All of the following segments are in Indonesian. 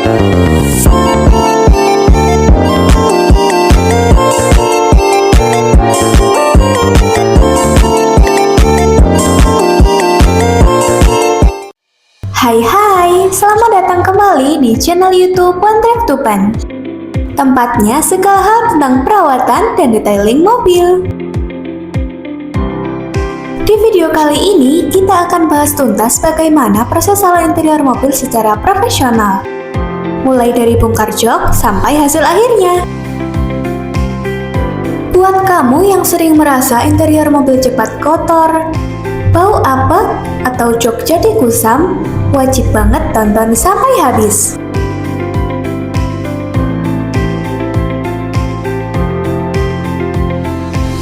Hai, selamat datang kembali di channel YouTube One Drive Tupan. Tempatnya segala hal tentang perawatan dan detailing mobil. Di video kali ini, kita akan bahas tuntas bagaimana proses ala interior mobil secara profesional. Mulai dari bongkar jok sampai hasil akhirnya. Buat kamu yang sering merasa interior mobil cepat kotor, bau apek, atau jok jadi kusam, wajib banget tonton sampai habis.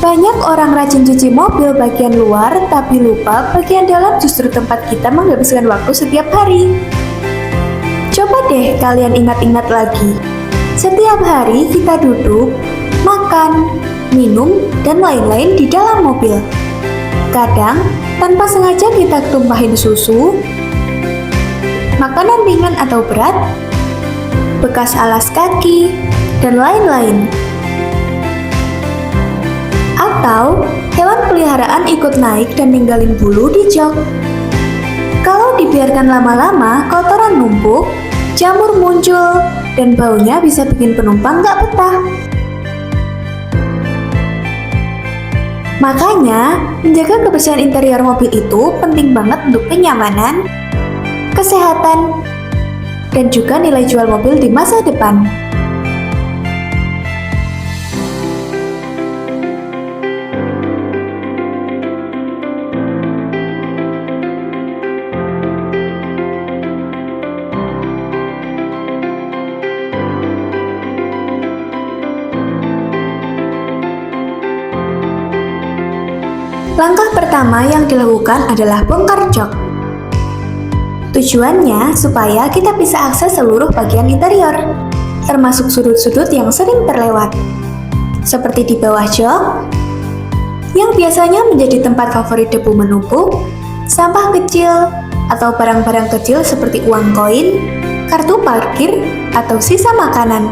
Banyak orang rajin cuci mobil bagian luar, tapi lupa bagian dalam justru tempat kita menghabiskan waktu setiap hari. Coba deh kalian ingat-ingat lagi. Setiap hari kita duduk, makan, minum, dan lain-lain di dalam mobil. Kadang, tanpa sengaja kita tumpahin susu, makanan ringan atau berat, bekas alas kaki, dan lain-lain. Atau hewan peliharaan ikut naik dan ninggalin bulu di jok. Kalau dibiarkan lama-lama, kotoran numpuk, jamur muncul, dan baunya bisa bikin penumpang nggak betah. Makanya, menjaga kebersihan interior mobil itu penting banget untuk kenyamanan, kesehatan, dan juga nilai jual mobil di masa depan. Langkah pertama yang dilakukan adalah bongkar jok. Tujuannya supaya kita bisa akses seluruh bagian interior, termasuk sudut-sudut yang sering terlewat, seperti di bawah jok, yang biasanya menjadi tempat favorit debu menumpuk, sampah kecil, atau barang-barang kecil seperti uang koin, kartu parkir, atau sisa makanan.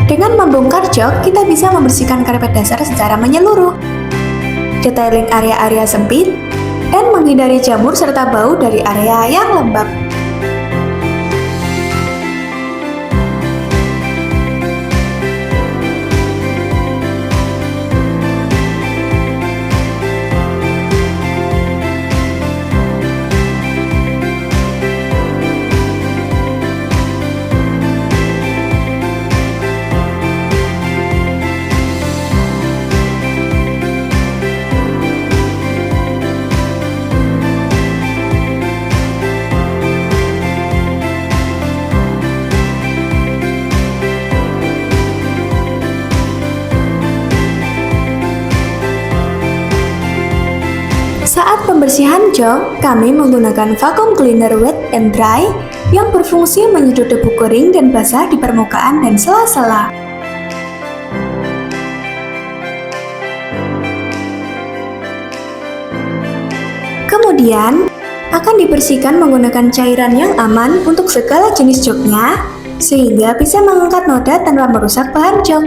Dengan membongkar jok, kita bisa membersihkan karpet dasar secara menyeluruh, detailing area-area sempit, dan menghindari jamur serta bau dari area yang lembab. Saat pembersihan jok, kami menggunakan vacuum cleaner wet and dry yang berfungsi menyedot debu kering dan basah di permukaan dan sela-sela. Kemudian, akan dibersihkan menggunakan cairan yang aman untuk segala jenis joknya, sehingga bisa mengangkat noda tanpa merusak bahan jok.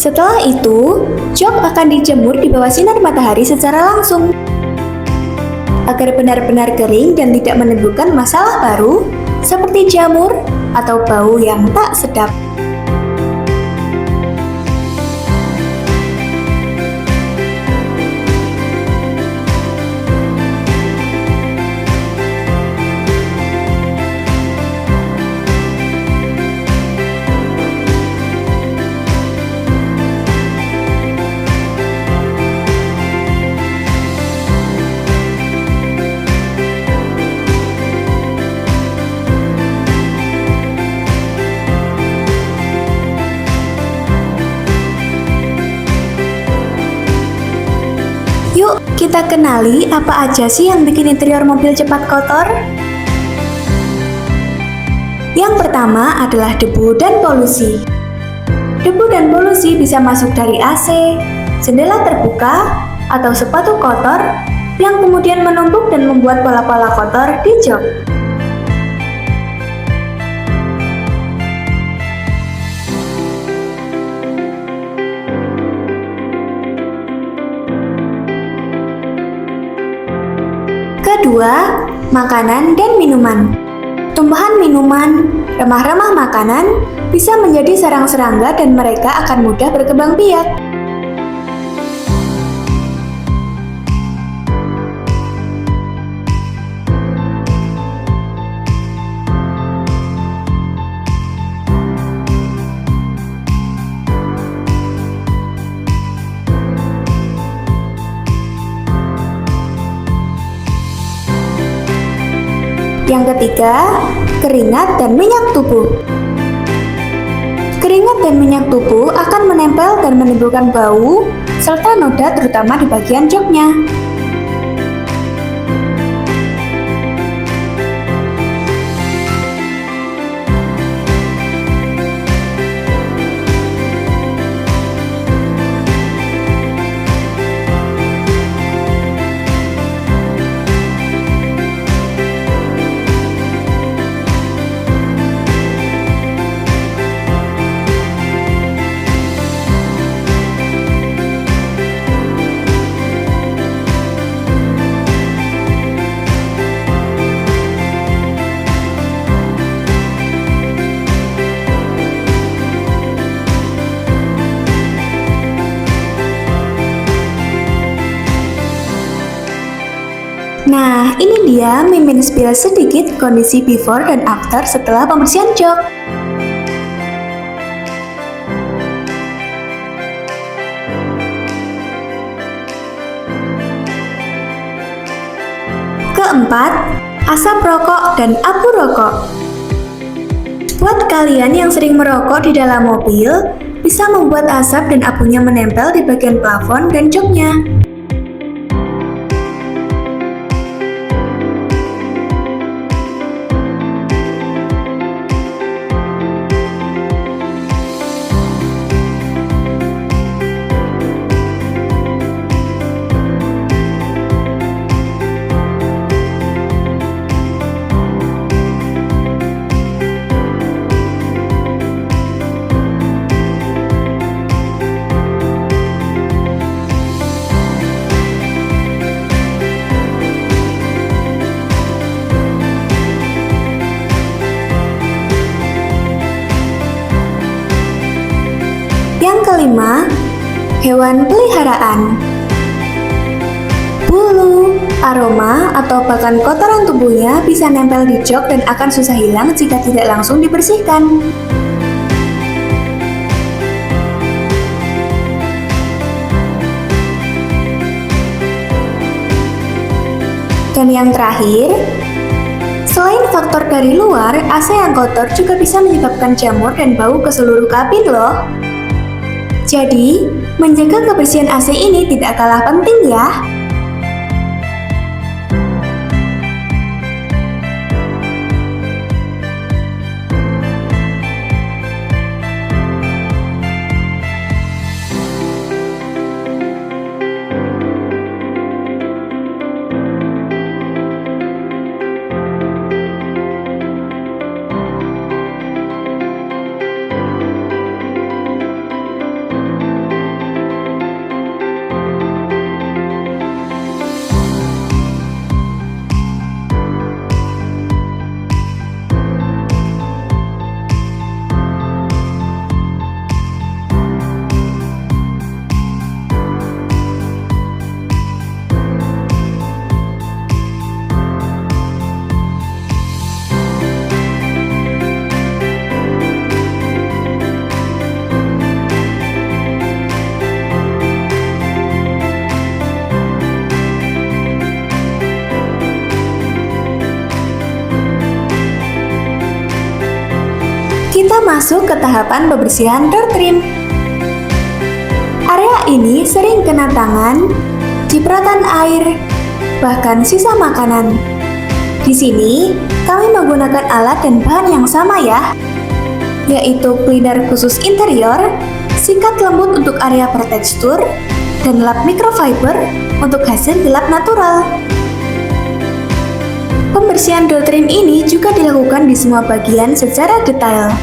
Setelah itu, jok akan dijemur di bawah sinar matahari secara langsung agar benar-benar kering dan tidak menimbulkan masalah baru seperti jamur atau bau yang tak sedap. Kita kenali apa aja sih yang bikin interior mobil cepat kotor? Yang pertama adalah debu dan polusi. Debu dan polusi bisa masuk dari AC, jendela terbuka, atau sepatu kotor yang kemudian menumpuk dan membuat pola-pola kotor di jok. Kedua, makanan dan minuman. Tumbuhan minuman, remah-remah makanan bisa menjadi sarang serangga dan mereka akan mudah berkembang biak. Yang ketiga, keringat dan minyak tubuh. Keringat dan minyak tubuh akan menempel dan menimbulkan bau serta noda terutama di bagian joknya. Nah, ini dia mimin spill sedikit kondisi before dan after setelah pembersihan jok. Keempat, asap rokok dan abu rokok. Buat kalian yang sering merokok di dalam mobil, bisa membuat asap dan abunya menempel di bagian plafon dan joknya. Yang kelima, hewan peliharaan. Bulu, aroma, atau bahkan kotoran tubuhnya bisa nempel di jok dan akan susah hilang jika tidak langsung dibersihkan. Dan yang terakhir, selain faktor dari luar, AC yang kotor juga bisa menyebabkan jamur dan bau ke seluruh kabin loh. Jadi, menjaga kebersihan AC ini tidak kalah penting ya. Kita masuk ke tahapan pembersihan door trim. Area ini sering kena tangan, cipratan air, bahkan sisa makanan. Di sini, kami menggunakan alat dan bahan yang sama ya, yaitu cleaner khusus interior, sikat lembut untuk area bertekstur, dan lap microfiber untuk hasil gelap natural. Pembersihan door trim ini juga dilakukan di semua bagian secara detail.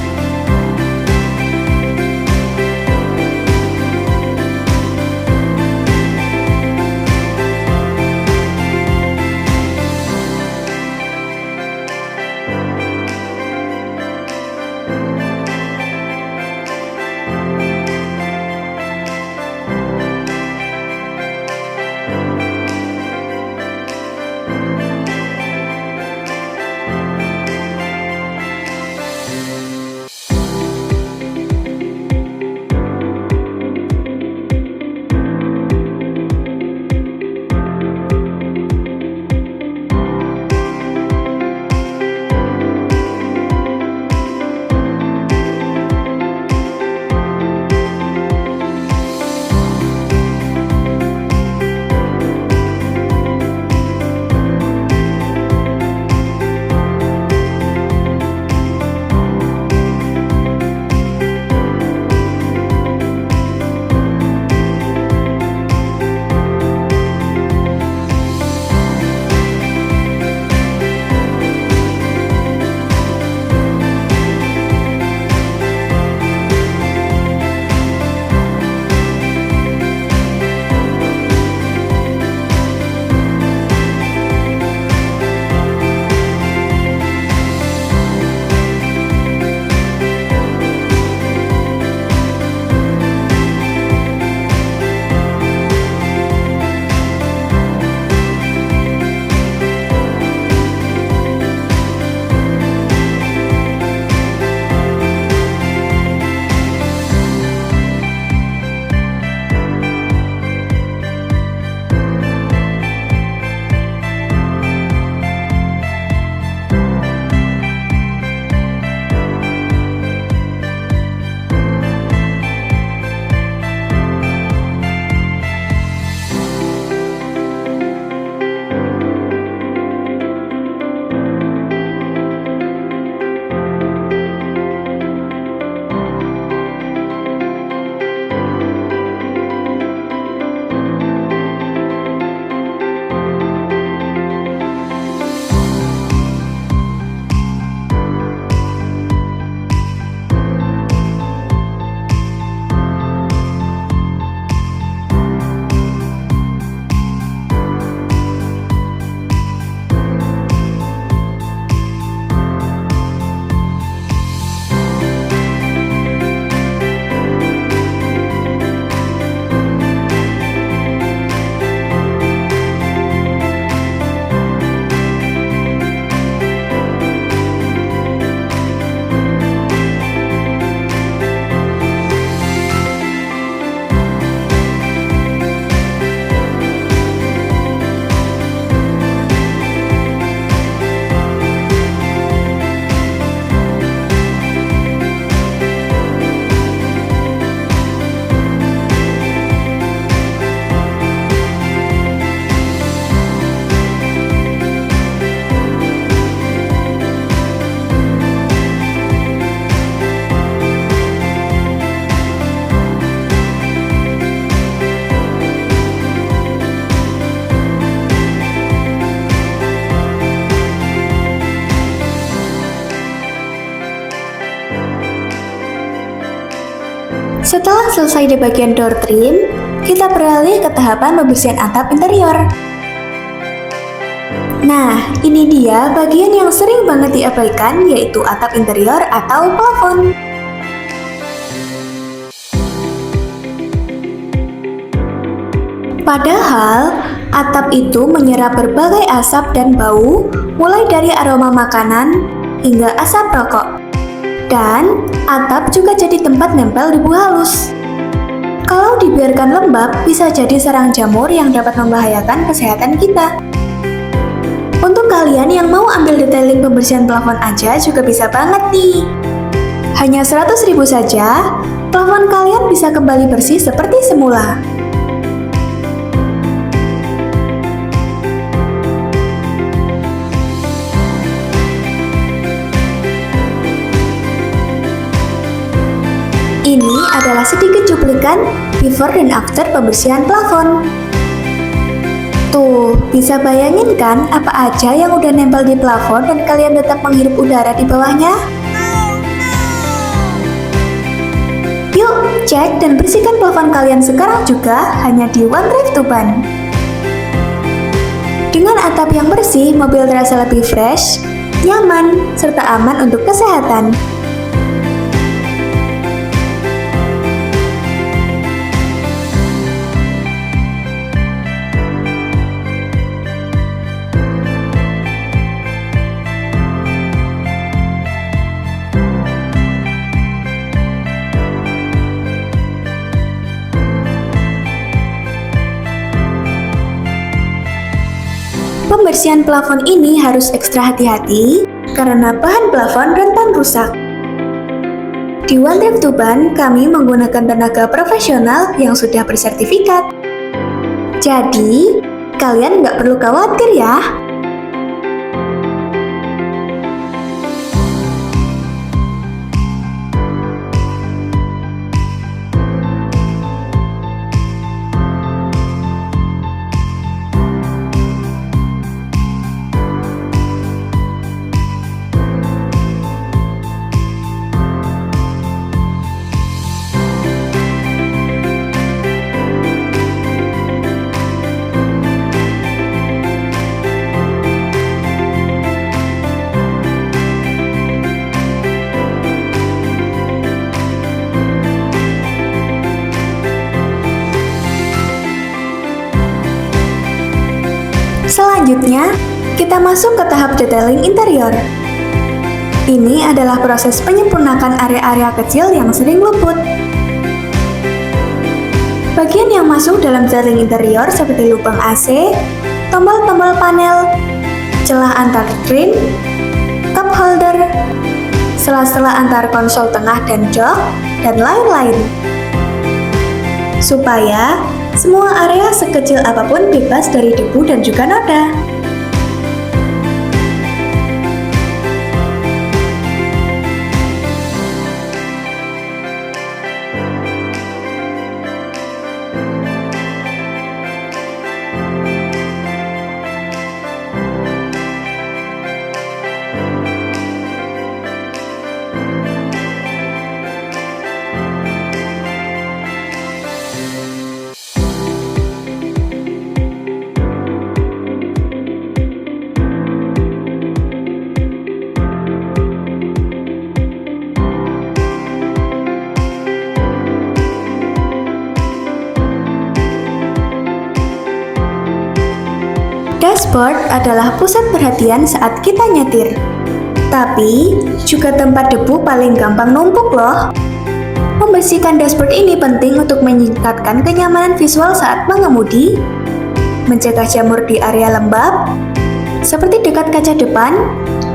Setelah selesai di bagian door trim, kita beralih ke tahapan pembersihan atap interior. Nah, ini dia bagian yang sering banget diabaikan, yaitu atap interior atau plafon. Padahal, atap itu menyerap berbagai asap dan bau, mulai dari aroma makanan hingga asap rokok. Dan atap juga jadi tempat nempel debu halus. Kalau dibiarkan lembab, bisa jadi sarang jamur yang dapat membahayakan kesehatan kita. Untuk kalian yang mau ambil detailing pembersihan plafon aja juga bisa banget nih. Hanya 100.000 saja, plafon kalian bisa kembali bersih seperti semula. adalah sedikit cuplikan before dan after pembersihan plafon. Tuh, bisa bayangin kan apa aja yang udah nempel di plafon dan kalian tetap menghirup udara di bawahnya? Yuk, cek dan bersihkan plafon kalian sekarang juga hanya di OneDrive Tuban. Dengan atap yang bersih, mobil terasa lebih fresh, nyaman, serta aman untuk kesehatan. Pembersihan plafon ini harus ekstra hati-hati karena bahan plafon rentan rusak. Di OneDrive Tuban, kami menggunakan tenaga profesional yang sudah bersertifikat. Jadi, kalian nggak perlu khawatir ya. Selanjutnya, kita masuk ke tahap detailing interior. Ini adalah proses penyempurnakan area-area kecil yang sering luput. Bagian yang masuk dalam detailing interior seperti lubang AC, tombol-tombol panel, celah antar trim, cup holder, sela-sela antar konsol tengah dan jok, dan lain-lain. Supaya semua area sekecil apapun bebas dari debu dan juga noda. Dashboard adalah pusat perhatian saat kita nyetir. Tapi, juga tempat debu paling gampang numpuk loh. Membersihkan dashboard ini penting untuk meningkatkan kenyamanan visual saat mengemudi, mencegah jamur di area lembab, seperti dekat kaca depan,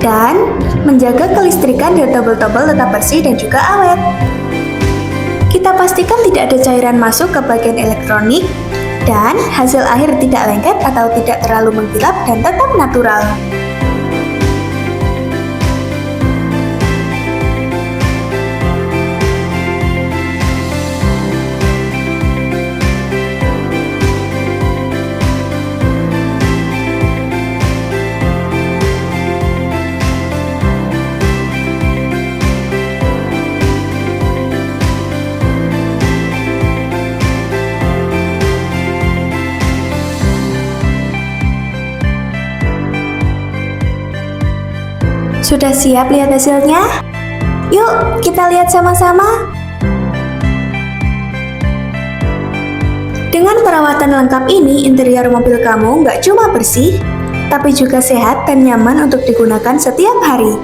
dan menjaga kelistrikan dan tombol-tombol tetap bersih dan juga awet. Kita pastikan tidak ada cairan masuk ke bagian elektronik, dan hasil akhir tidak lengket atau tidak terlalu mengkilap dan tetap natural. Sudah siap lihat hasilnya? Yuk, kita lihat sama-sama. Dengan perawatan lengkap ini, interior mobil kamu nggak cuma bersih, tapi juga sehat dan nyaman untuk digunakan setiap hari.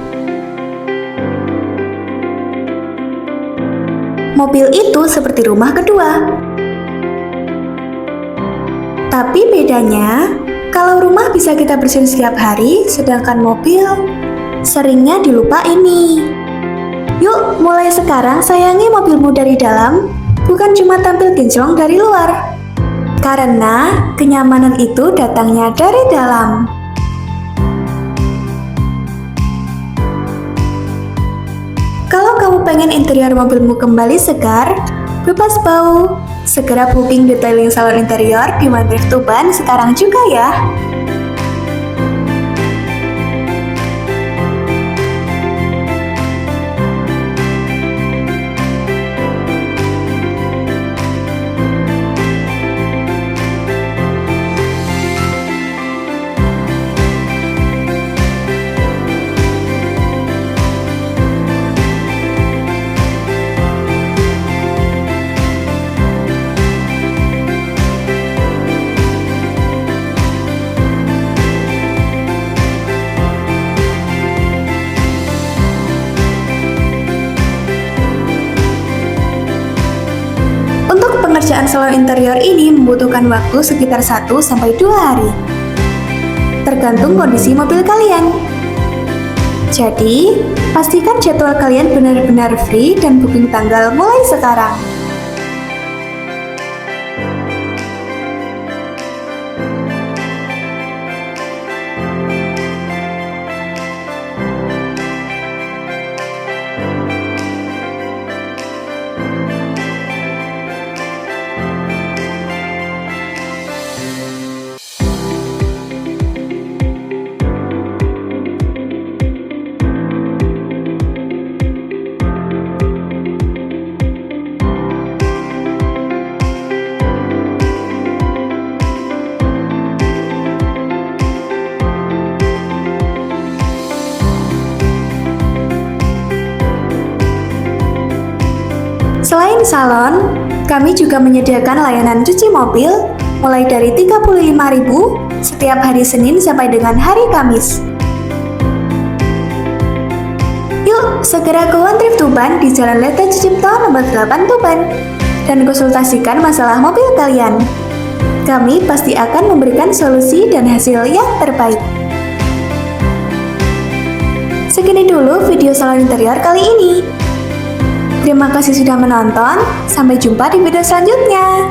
Mobil itu seperti rumah kedua. Tapi bedanya, kalau rumah bisa kita bersihin setiap hari, sedangkan mobil seringnya dilupain nih. Yuk, mulai sekarang sayangi mobilmu dari dalam, bukan cuma tampil kinclong dari luar. Karena kenyamanan itu datangnya dari dalam. Kalau kamu pengen interior mobilmu kembali segar, bebas bau. Segera booking detailing salon interior di One Thrift Tuban sekarang juga ya. Pengerjaan salon interior ini membutuhkan waktu sekitar 1-2 hari, tergantung kondisi mobil kalian. Jadi, pastikan jadwal kalian benar-benar free dan booking tanggal mulai sekarang. Selain salon, kami juga menyediakan layanan cuci mobil mulai dari Rp35.000 setiap hari Senin sampai dengan hari Kamis. Yuk, segera ke One Thrift Tuban di Jalan Leta Cicipto nomor 8 Tuban dan konsultasikan masalah mobil kalian. Kami pasti akan memberikan solusi dan hasil yang terbaik. Segini dulu video salon interior kali ini. Terima kasih sudah menonton, sampai jumpa di video selanjutnya.